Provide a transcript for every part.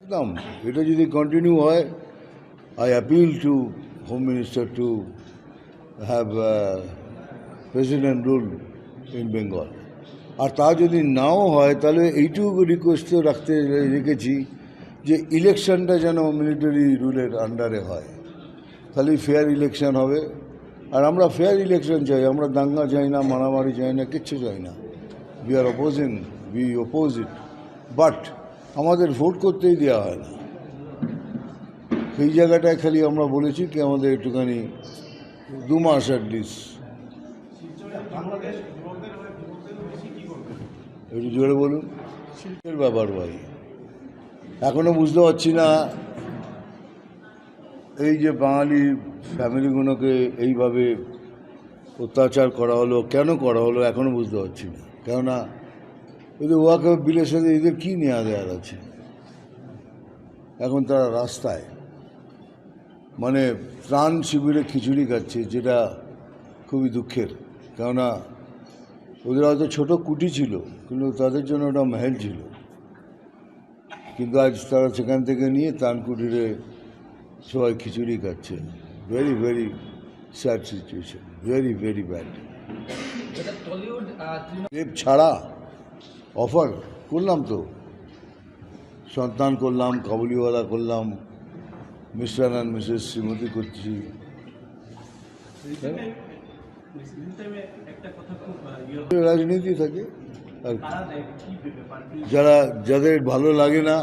একদম এটা যদি কন্টিনিউ হয়, I appeal to home minister to have president rule in Bengal. আর তা যদি নাও হয় তাহলে এইটুকু রিকোয়েস্ট রাখতে রেখেছি যে ইলেকশনটা যেন মিলিটারি রুলের আন্ডারে হয়, তাহলে ফেয়ার ইলেকশন হবে। আর আমরা ফেয়ার ইলেকশন চাই, আমরা দাঙ্গা চাই না, মারামারি চাই না, কিচ্ছু চাই না। We are opposing, we oppose it, but আমাদের ভোট করতেই দেওয়া হয় না। সেই জায়গাটায় খালি আমরা বলেছি কি আমাদের একটুখানি 2 মাস অ্যাটলিস্ট। একটু জোরে বলুন। শিল্পের ব্যাপার ভাই, এখনো বুঝতে পারছি না এই যে বাঙালি ফ্যামিলিগুলোকে এইভাবে অত্যাচার করা হলো, কেন করা হলো এখনও বুঝতে পারছি না। কেননা এদের ওয়াকফ বিলের সাথে এদের কী নেওয়া দেওয়ার আছে? এখন তারা রাস্তায় মানে ত্রাণ শিবিরে খিচুড়ি খাচ্ছে, যেটা খুবই দুঃখের। কেননা ওদের হয়তো ছোটো কুটি ছিল, কিন্তু তাদের জন্য ওটা মহল ছিল। কিন্তু আজ তারা সেখান থেকে নিয়ে ত্রাণ কুটিরে সবাই খিচুড়ি খাচ্ছে। Very very sad situation, very very bad. Rape ছাড়া অফার করলাম তো, সন্তান করলাম, কাবুলিওয়ালা করলাম, মিস্টার অ্যান্ড মিসেস শ্রীমতী করছি। রাজনীতি থাকে, আর যাদের ভালো লাগে না,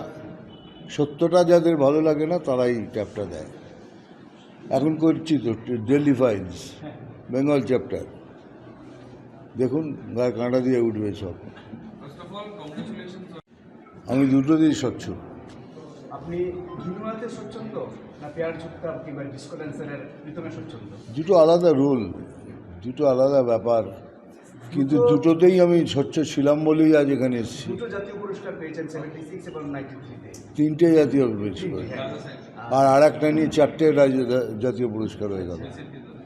সত্যটা যাদের ভালো লাগে না তারাই ট্যাপটা দেয়। এখন করছি তো দিল্লি ফাইলস, বেঙ্গল চ্যাপ্টার, দেখুন গায়ে কাঁটা দিয়ে উঠবে সব। আমি দুটো দিয়ে স্বচ্ছ। আপনি হিন্দুতে স্বচ্ছন্দ না পেয়ার যুক্ত কিংবা ডিসকো ড্যান্সারের রিতমে স্বচ্ছন্দ? দুটো আলাদা রোল, দুটো আলাদা ব্যাপার, কিন্তু দুটোতেই আমি স্বচ্ছ ছিলাম বলেই আজ এখানে এসেছি। দুটো জাতীয় পুরস্কার পেয়েছেন 76 এবং 93-তে। 3টে জাতীয় পুরস্কার, আর একটা নিয়ে 4টে জাতীয় পুরস্কার হয়ে গেল।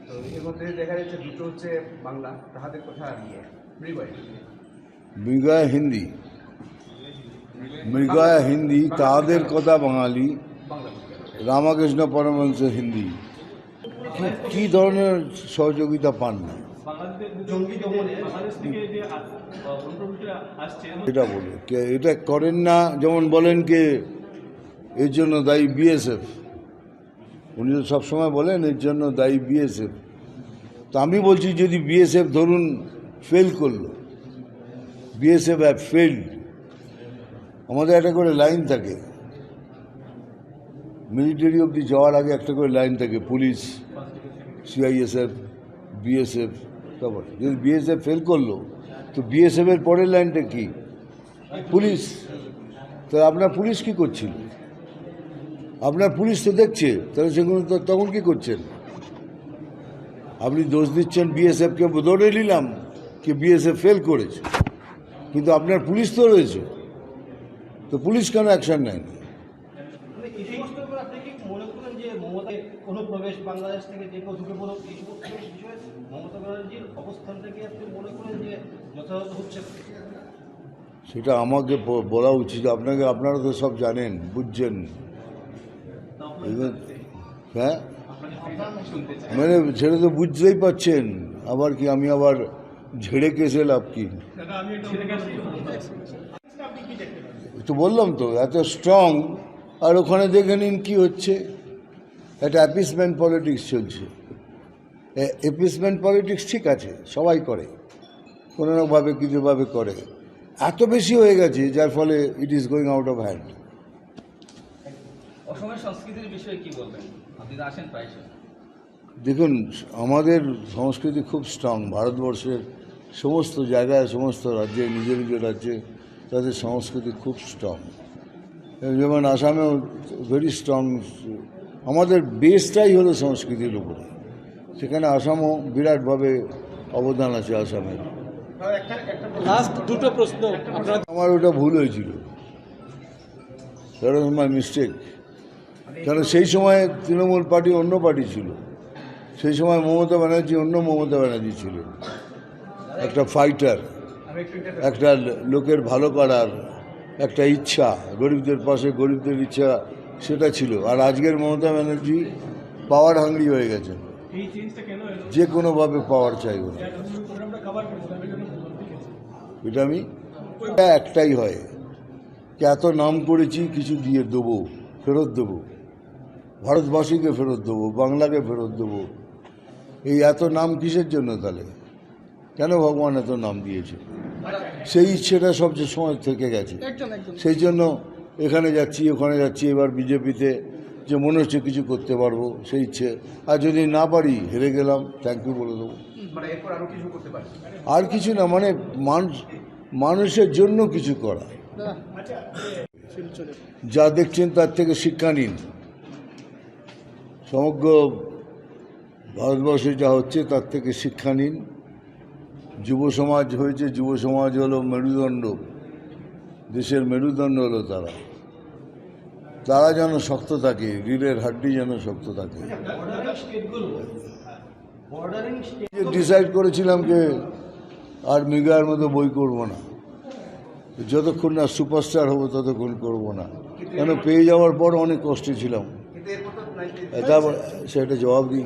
তো এর মধ্যে দেখা যাচ্ছে দুটো হচ্ছে বাংলা, তাহাদের কথা নিয়ে মৃগয়া হিন্দি, মৃগয়া হিন্দি, তাদের কথা বাঙালি, রামকৃষ্ণ পরমহংস হিন্দি। কি ধরনের সহযোগিতা পান না এটা বলে, এটা করেন না। যেমন বলেন কে এর জন্য দায়ী বিএসএফ, উনি তো সবসময় বলেন এর জন্য দায়ী বিএসএফ। তো আমি বলছি যদি বিএসএফ ধরুন ফেল করলো, বিএসএফ হ্যাভ ফেল্ড, আমাদের একটা করে লাইন থাকে, মিলিটারি অবধি যাওয়ার আগে একটা করে লাইন থাকে, পুলিশ, সিআইএসএফ, বিএসএফ। তারপর যদি বিএসএফ ফেল করলো তো বিএসএফের পরের লাইনটা কি? পুলিশ। তো আপনার পুলিশ কি করছিল? আপনার পুলিশ তো দেখছে, তাহলে সেগুলো তো তখন কি করছেন? আপনি দোষ দিচ্ছেন বিএসএফকে, ধরে নিলাম কি বিএসএফ ফেল করেছে, কিন্তু আপনার পুলিশ তো রয়েছে, তো পুলিশ কেন অ্যাকশন নেয়নি? সেটা আমাকে বলা উচিত, আপনাকে, আপনারা তো সব জানেন, বুঝছেন। হ্যাঁ, মানে সেটা তো বুঝতেই পারছেন। আবার কি আমি আবার ঝেড়ে কেসে লাভ কি? তো বললাম তো এত স্ট্রং, আর ওখানে দেখে নিন কী হচ্ছে, একটা অ্যাপিসমেন্ট পলিটিক্স চলছে। অ্যাপিসমেন্ট পলিটিক্স ঠিক আছে, সবাই করে, কোনো ভাবে কিছুভাবে করে, এত বেশি হয়ে গেছে যার ফলে it is going out of hand. অসমের সংস্কৃতির বিষয়ে কি বলবেন? আপনি তো আসেন প্রায়। দেখুন, আমাদের সংস্কৃতি খুব স্ট্রং। ভারতবর্ষের সমস্ত জায়গায়, সমস্ত রাজ্যে, নিজের নিজের রাজ্যে তাদের সংস্কৃতি খুব স্ট্রং। যেমন আসামেও ভেরি স্ট্রং। আমাদের বেসটাই হলো সংস্কৃতির উপরে, সেখানে আসামও বিরাটভাবে অবদান আছে আসামের। লাস্ট দুটো প্রশ্ন। আমার ওটা ভুল হয়েছিল, দ্যাট ওয়াজ মাই মিস্টেক। কারণ সেই সময় তৃণমূল পার্টি অন্য পার্টি ছিল, সেই সময় মমতা ব্যানার্জি অন্য মমতা ব্যানার্জি ছিল, একটা ফাইটার, একটা লোকের ভালো করার একটা ইচ্ছা, গরিবদের পাশে গরিবদের ইচ্ছা, সেটা ছিল। আর আজকের মমতা ব্যানার্জি পাওয়ার হাংরি হয়ে গেছে, যে কোনোভাবে পাওয়ার চাইব না। এটা আমি একটাই হয় যে এত নাম করেছি, কিছু দিয়ে দেবো, ফেরত দেবো, ভারতবাসীকে ফেরত দেবো, বাংলাকে ফেরত দেবো। এই এত নাম কিসের জন্য তাহলে? কেন ভগবান এত নাম দিয়েছে? সেই ইচ্ছেটা সবচেয়ে সময় থেকে গেছে। সেই জন্য এখানে যাচ্ছি, ওখানে যাচ্ছি, এবার বিজেপিতে যে মনে হচ্ছে কিছু করতে পারবো, সেই ইচ্ছে। আর যদি না পারি, হেরে গেলাম, থ্যাংক ইউ বলে দেবো। মানে এরপর আরো কিছু করতে পারে? আর কিছু না, মানে মানুষের জন্য কিছু করা। যা দেখছেন তার থেকে শিক্ষা নিন। সমগ্র ভারতবর্ষে যা হচ্ছে তার থেকে শিক্ষা নিন। যুব সমাজ হয়েছে, যুব সমাজ হলো মেরুদণ্ড, দেশের মেরুদণ্ড হলো তারা। তারা যেন শক্ত থাকে, রিলের হাড্ডি যেন শক্ত থাকে। ডিসাইড করেছিলাম যে আর মৃগার মতো বই করব না, যতক্ষণ না সুপারস্টার হবো ততক্ষণ করব না। কেন, পেয়ে যাওয়ার পর অনেক কষ্টে ছিলাম। তারপর সেটা জবাব দিই।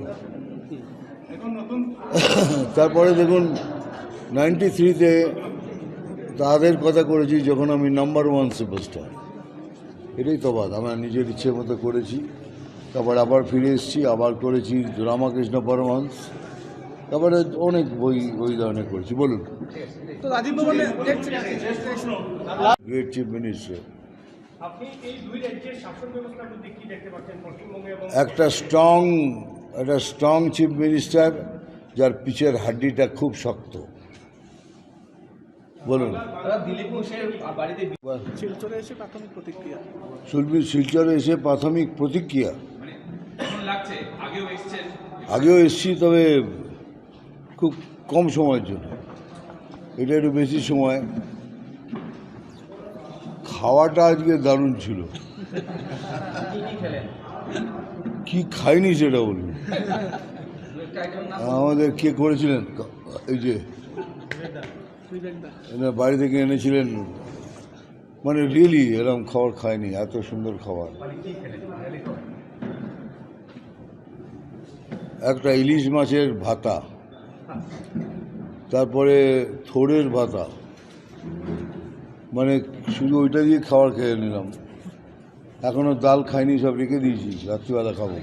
তারপরে দেখুন 93-তে তাদের কথা করেছি যখন আমি নাম্বার 1 সুপারস্টার। এটাই তো বাদ, আমার নিজের ইচ্ছে মতো করেছি। তারপর আবার ফিরে এসেছি, আবার করেছি রামকৃষ্ণ পরমহংস, তারপরে অনেক বই ওই ধরনের করেছি। বলুন। গ্রেট চিফ মিনিস্টার, একটা স্ট্রং চিফ মিনিস্টার যার পিছের হাড্ডিটা খুব শক্ত। বলুন। দিলীপ ঘোষের বাড়িতে শিলচরে এসে প্রাথমিক প্রতিক্রিয়া। শিলচরে এসে প্রাথমিক প্রতিক্রিয়া, মানে কেমন লাগছে? আগেও এসেছি, তবে খুব কম সময়ের জন্য, এটা একটু বেশি সময়। খাওয়াটা আজকে দারুণ ছিল। কি খেলেন? কি খাইনি সেটা বলুন। আমাদের কে করেছিলেন, এই যে এনার বাড়ি থেকে এনেছিলেন, মানে রিয়েলি এরকম খাবার খায়নি, এত সুন্দর খাবার। একটা ইলিশ মাছের ভাতা, তারপরে থোড়ের ভাতা, মানে শুধু ওইটা দিয়ে খাবার খেয়ে নিলাম। এখনো ডাল খাইনি, সব রেখে দিয়েছি, রাত্রিবেলা খাবো।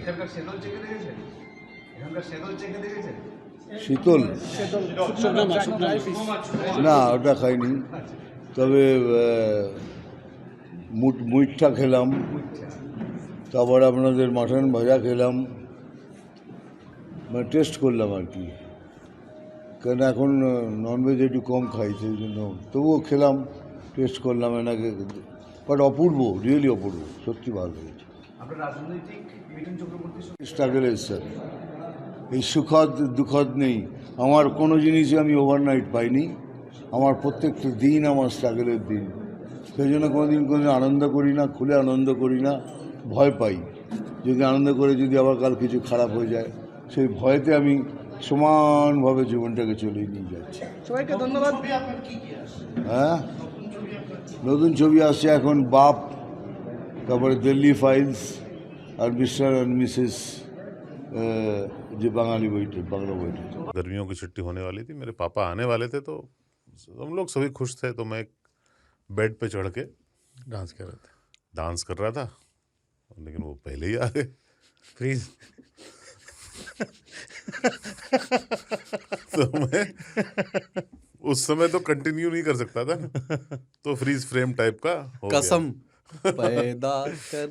শীতল না, ওটা খাইনি, তবে মুইঠা খেলাম, তারপর আপনাদের মাটন ভাজা খেলাম, মানে টেস্ট করলাম আর কি। কারণ এখন ননভেজ একটু কম খাই, সেই জন্য তবুও খেলাম, টেস্ট করলাম এনাকে। বাট অপূর্ব, রিয়েলি অপূর্ব, সত্যি ভালো লেগেছে। স্ট্রাগল স্যার, এই সুখদ দুঃখদ নেই। আমার কোনো জিনিসই আমি ওভারনাইট পাইনি। আমার প্রত্যেকটা দিন আমার স্ট্রাগলের দিন। সেই জন্য কোনোদিন আনন্দ করি না, খুলে আনন্দ করি না, ভয় পাই। যদি আনন্দ করে যদি আবার কাল কিছু খারাপ হয়ে যায়, সেই ভয়তে আমি সমানভাবে জীবনটাকে চলিয়ে নিয়ে যাচ্ছি। সবাইকে ধন্যবাদ। হ্যাঁ, নতুন ছবি আসছে এখন, বাপ, তারপরে দিল্লি ফাইলস, আর মিস্টার অ্যান্ড মিসেস, जो बंगाली बॉयटा, बांग्ला बॉयटा। गर्मियों की छुट्टी होने वाली थी, मेरे पापा आने वाले थे, तो हम लोग सभी खुश थे। तो मैं एक बेड पे चढ़ के डांस कर रहा था, लेकिन वो पहले ही आ गए। फ्रीज। तो मैं उस समय तो कंटिन्यू नहीं कर सकता था, तो फ्रीज फ्रेम टाइप का हो गया। कसम पैदा कर